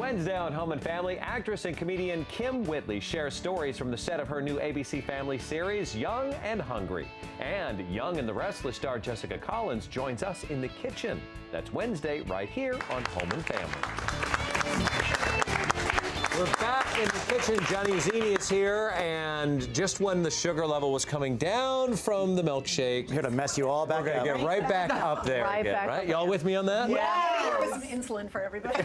Wednesday on Home and Family, actress and comedian Kim Whitley shares stories from the set of her new ABC Family series, Young and Hungry. And Young and the Restless star Jessica Collins joins us in the kitchen. That's Wednesday right here on Home and Family. We're back in the kitchen. Johnny Iuzzini is here, and just when the sugar level was coming down from the milkshake, I'm here to mess you all back up. We're going to get right back up there again, right? Y'all with me on that? Yeah. There was some insulin for everybody.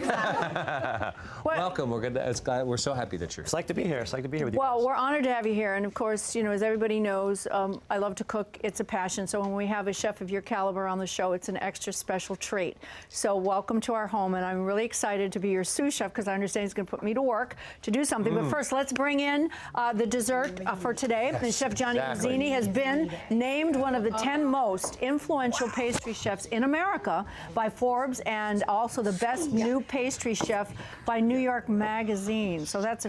Welcome. We're so happy that you're here. It's like to be here. It's like to be here with you. Well, we're honored to have you here, and of course, you know, as everybody knows, I love to cook. It's a passion. So when we have a chef of your caliber on the show, it's an extra special treat. So welcome to our home, and I'm really excited to be your sous chef because I understand he's going to put me to work to do something. But first, let's bring in the dessert for today. Yes, and Chef Johnny Iuzzini has been named one of the 10 most influential pastry chefs in America by Forbes, and also the best new pastry chef by New York Magazine. So that's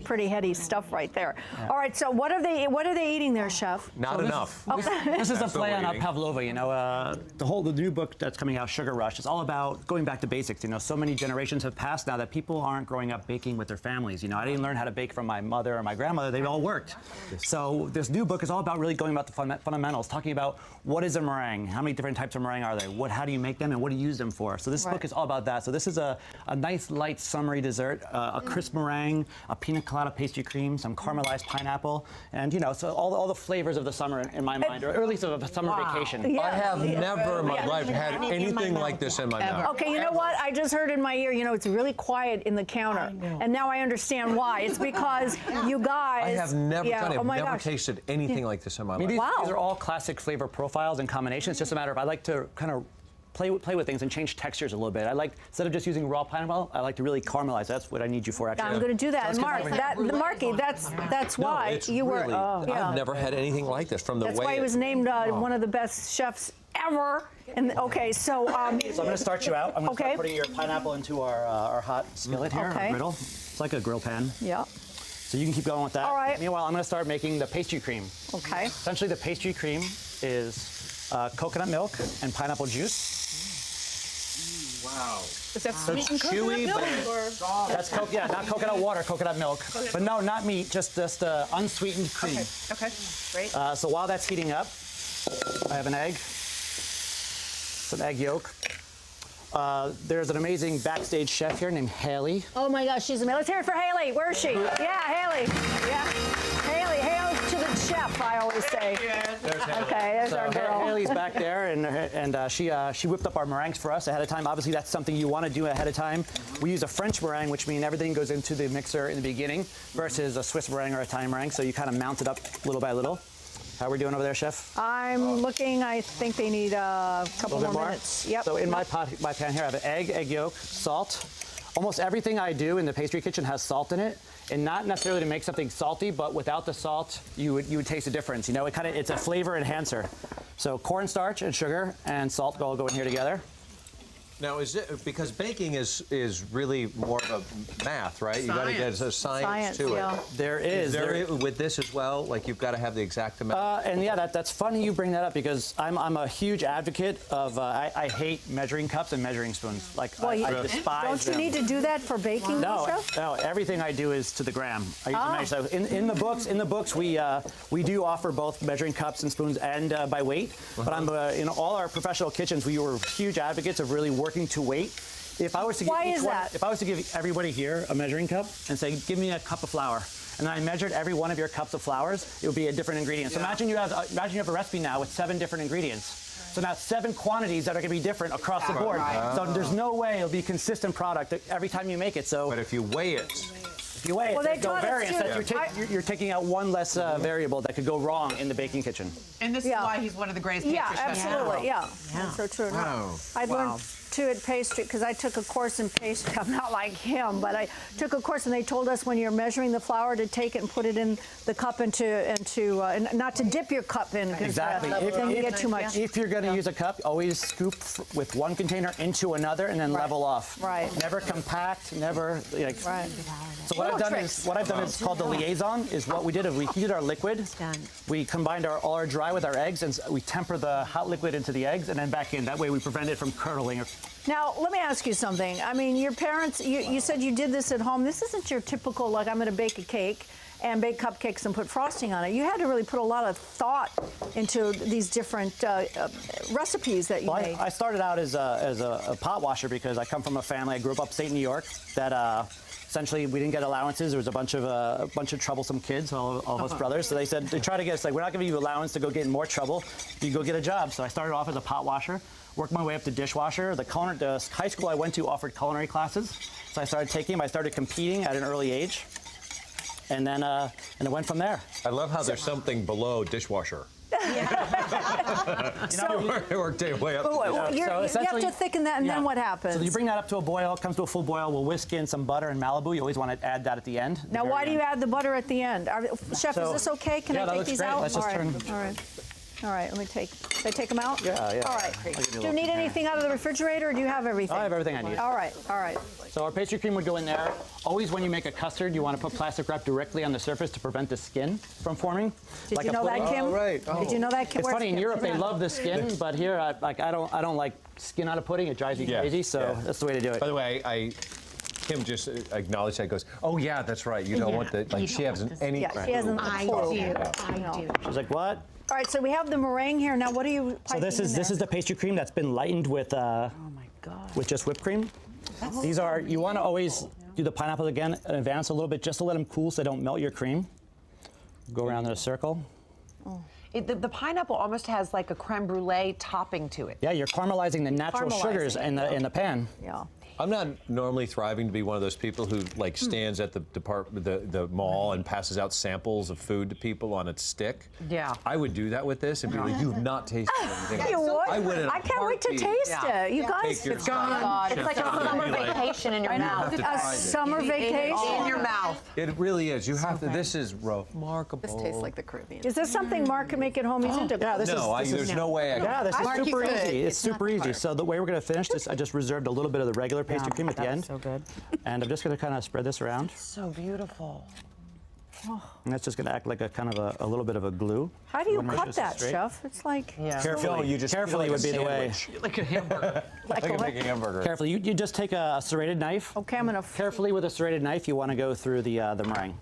pretty heady stuff right there. Yeah. All right, so what are they eating there, Chef? Not enough. This is a play on Pavlova. You know, the new book that's coming out, Sugar Rush, is all about going back to basics. You know, so many generations have passed now that people aren't growing up baking with their families. You know, I didn't learn how to bake from my mother or my grandmother. They all worked. So this new book is all about really going about the fundamentals, talking about what is a meringue, how many different types of meringue are there, how do you make them, and what do you use them for. So this book is all about that. So this is a nice, light, summery dessert, a crisp meringue, a pina colada pastry cream, some caramelized pineapple, and, you know, so all the flavors of the summer in my mind, or at least of a summer vacation. Yeah. I have never in my life had anything like this in my mouth. Okay, you know what? I just heard in my ear, you know, it's really quiet in the counter. And now I understand why. It's because you guys... I have never done it. I've never tasted anything like this in my life. These are all classic flavor profiles and combinations. It's just a matter of, I like to kind of play with things and change textures a little bit. I like, instead of just using raw pineapple, I like to really caramelize. That's what I need you for, actually. I'm going to do that. And Marky, that's why you were... Really, I've never had anything like this from the way... That's why he was named one of the best chefs ever. And okay, so... so I'm going to start you out. I'm going to start putting your pineapple into our hot skillet here, our griddle. It's like a grill pan. Yeah. So you can keep going with that. All right. Meanwhile, I'm going to start making the pastry cream. Okay. Essentially, the pastry cream is coconut milk and pineapple juice. Wow. Is that sweetened chewy, coconut milk? Or? That's not coconut water, coconut milk. But no, not meat, just unsweetened cream. Okay, great. So while that's heating up, I have an egg, some egg yolk. There's an amazing backstage chef here named Haley. Oh my gosh, she's amazing. Let's hear it for Haley. Where is she? Yeah, Haley. Yeah. Haley, hail to the chef, I always say. There's Haley. Okay, there's our girl. Haley's back there, and she whipped up our meringues for us ahead of time. Obviously, that's something you want to do ahead of time. We use a French meringue, which means everything goes into the mixer in the beginning, versus a Swiss meringue or Italian meringue, so you kind of mount it up little by little. How are we doing over there, Chef? I'm looking. I think they need a couple more minutes. Yep. So in my pan here, I have an egg yolk, salt. Almost everything I do in the pastry kitchen has salt in it, and not necessarily to make something salty, but without the salt, you would taste a difference. You know, it's a flavor enhancer. So cornstarch and sugar and salt all go in here together. Now, is it because baking is really more of a math, right? You got to get a science to it. There is. With this as well, like you've got to have the exact amount. And yeah, that's funny you bring that up because I'm a huge advocate of I hate measuring cups and measuring spoons. Like I despise Don't you need to do that for baking? No, everything I do is to the gram. I use to measure. So in the books we do offer both measuring cups and spoons and by weight. But I'm in all our professional kitchens we were huge advocates of really working to weight. If I was to if I was to give everybody here a measuring cup and say, give me a cup of flour, and then I measured every one of your cups of flours, it would be a different ingredient. So imagine you have a recipe now with 7 different ingredients. So now 7 quantities that are going to be different across the board. So there's no way it'll be a consistent product every time you make it. So, but if you weigh it. If you weigh it, there's no variance. You're taking out one less variable that could go wrong in the baking kitchen. And this is why he's one of the greatest pastry chefs. Absolutely. Yeah, that's so true. Wow. I learned too at pastry because I took a course in pastry. I'm not like him, but I took a course and they told us when you're measuring the flour to take it and put it in the cup and not to dip your cup in. Exactly. Then you get too much. If you're going to use a cup, always scoop with one container into another and then level off. Right. Never compact. Never. Like, right. So what I've done is called the liaison. Is what we did is we heated our liquid. We combined all our dry with our eggs and we temper the hot liquid into the eggs and then back in. That way we prevent it from curdling Now, let me ask you something. I mean, your parents, you said you did this at home. This isn't your typical, like, I'm going to bake a cake and bake cupcakes and put frosting on it. You had to really put a lot of thought into these different recipes that you made. I started out as a pot washer because I come from a family, I grew up upstate New York, that essentially we didn't get allowances. There was a bunch of troublesome kids, all of us brothers. So they said, they tried to get us, like, we're not giving you allowance to go get in more trouble. You go get a job. So I started off as a pot washer, worked my way up to dishwasher. The high school I went to offered culinary classes. So I started taking them. I started competing at an early age. And then it went from there. I love how there's something below dishwasher. It worked their way up. You have to thicken that, and then what happens? So you bring that up to a boil, it comes to a full boil, we'll whisk in some butter and Malibu. You always want to add that at the end. Now, why do you add the butter at the end? Chef, is this okay? Can I take these out? Let's just turn. All right, let me take. Can I take them out? Yeah. All right. Do you need anything out of the refrigerator, or do you have everything? I have everything I need. All right. So our pastry cream would go in there. Always when you make a custard, you want to put plastic wrap directly on the surface to prevent the skin from forming. Did you know that, Kim? Oh, right. Did you know that, Kim? It's funny, in Europe they love the skin, but here I don't like skin on a pudding. It drives me crazy, so that's the way to do it. By the way, Kim just acknowledged that. Goes, oh yeah, that's right. You don't want the, like, she hasn't any. Yeah, she hasn't. I do. She's like, what? All right, so we have the meringue here. Now, what are you So this is the pastry cream that's been lightened with with just whipped cream. These are, you want to always do the pineapple again in advance a little bit just to let them cool so they don't melt your cream. Go around in a circle. The pineapple almost has like a creme brulee topping to it. Yeah, you're caramelizing the natural sugars in the pan. Yeah. I'm not normally thriving to be one of those people who like stands at the mall and passes out samples of food to people on a stick. Yeah. I would do that with this and be like, you've not tasted anything. You would? I would. I can't wait to taste it. You guys, It's gone. It's like a summer vacation in your mouth. a summer vacation. In your mouth. It really is. You have to. This is remarkable. This tastes like the Caribbean. Is this something Mark can make at home? He's into There's no way I can. Yeah, this is Mark, you super could. easy. It's super easy. So the way we're going to finish this, I just reserved a little bit of the regular pastry cream at the end. So good. And I'm just going to kind of spread this around. So beautiful. And that's just going to act like a kind of a little bit of a glue. How do you Make cut this that, straight. Chef? It's like Carefully, you just carefully feel would like be a the way. sandwich. Like a hamburger. Like a big hamburger. Carefully, you just take a serrated knife. okay. I'm gonna. Carefully with a serrated knife, you want to go through the meringue.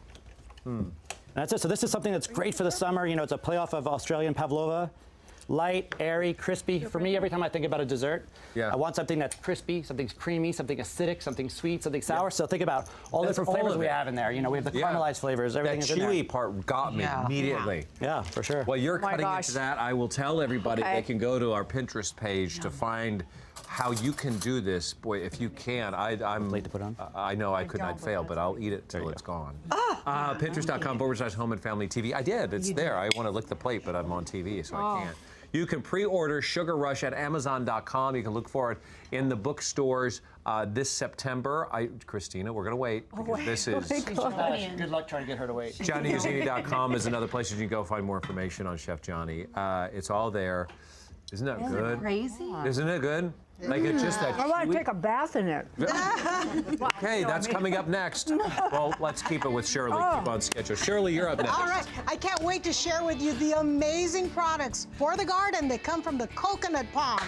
And that's it. So this is something that's great for the summer. You know, it's a playoff of Australian pavlova. Light, airy, crispy. For me, every time I think about a dessert, I want something that's crispy, something creamy, something acidic, something sweet, something sour. So think about all the different flavors we have in there. You know, we have the caramelized flavors. Everything is in there. That chewy part got me immediately. Yeah, for sure. Well, you're my cutting gosh. into that. I will tell everybody they can go to our Pinterest page to find how you can do this. Boy, if you can, I'm late to put on. I know I could not fail, but I'll eat it till it's gone. Pinterest.com/home and family TV. I did. It's there. I want to lick the plate, but I'm on TV, so I can't. You can pre-order Sugar Rush at Amazon.com. You can look for it in the bookstores this September. Cristina, we're going to wait because this is. Good luck trying to get her to wait. JohnnyUzzini.com is another place you can go find more information on Chef Johnny. It's all there. Isn't that good? Crazy. Isn't it good? Like it's just that. I want to take a bath in it. Okay, that's coming up next. Well, let's keep it with Shirley. Keep on schedule. Shirley, you're up next. All right, I can't wait to share with you the amazing products for the garden that come from the coconut palm.